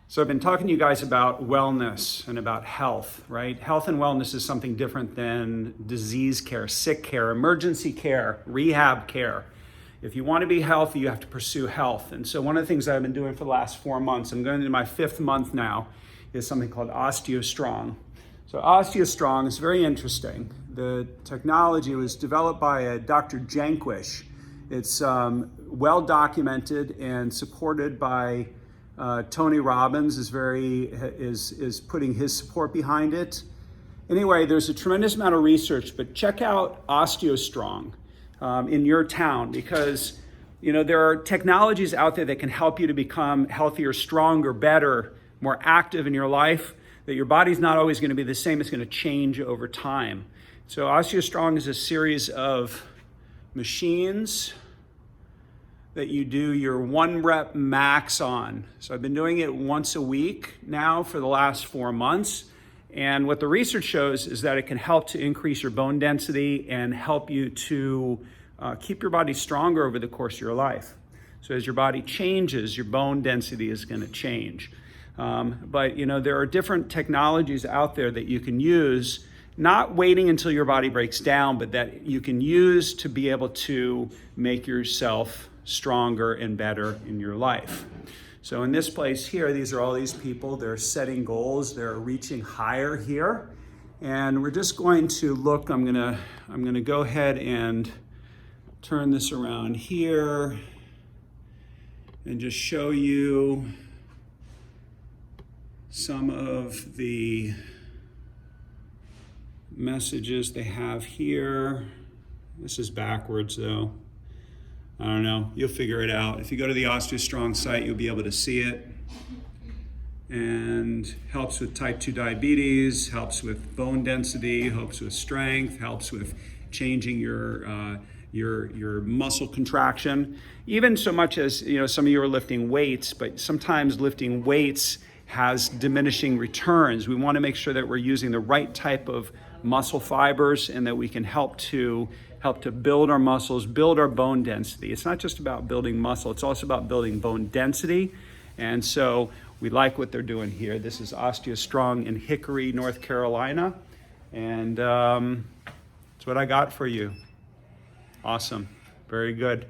So I've been talking to you guys about wellness and about health, right? Health and wellness is something different than disease care, sick care, emergency care, rehab care. If you want to be healthy, you have to pursue health. And so one of the things I've been doing for the last 4 months, I'm going into my 5th month now, is something called OsteoStrong. So OsteoStrong is very interesting. The technology was developed by Dr. Jankwish. It's well documented and supported by Tony Robbins is putting his support behind it. Anyway, there's a tremendous amount of research, but check out OsteoStrong in your town, because there are technologies out there that can help you to become healthier, stronger, better, more active in your life. That your body's not always going to be the same; it's going to change over time. So OsteoStrong is a series of machines that you do your 1 rep max on. So I've been doing it once a week now for the last 4 months. And what the research shows is that it can help to increase your bone density and help you to keep your body stronger over the course of your life. So as your body changes, your bone density is going to change. But there are different technologies out there that you can use, not waiting until your body breaks down, but that you can use to be able to make yourself stronger and better in your life. So in this place here, these are all these people. They're setting goals. They're reaching higher here. And we're just going to look. I'm gonna go ahead and turn this around here and just show you some of the messages they have here. This is backwards though. I don't know, you'll figure it out. If you go to the OsteoStrong site, you'll be able to see it. And helps with type 2 diabetes, helps with bone density, helps with strength, helps with changing your muscle contraction. Even so much as, some of you are lifting weights, but sometimes lifting weights has diminishing returns. We want to make sure that we're using the right type of muscle fibers and that we can help to build our muscles, build our bone density. It's not just about building muscle, it's also about building bone density. And so we like what they're doing here. This is OsteoStrong in Hickory, North Carolina. And that's what I got for you. Awesome, very good.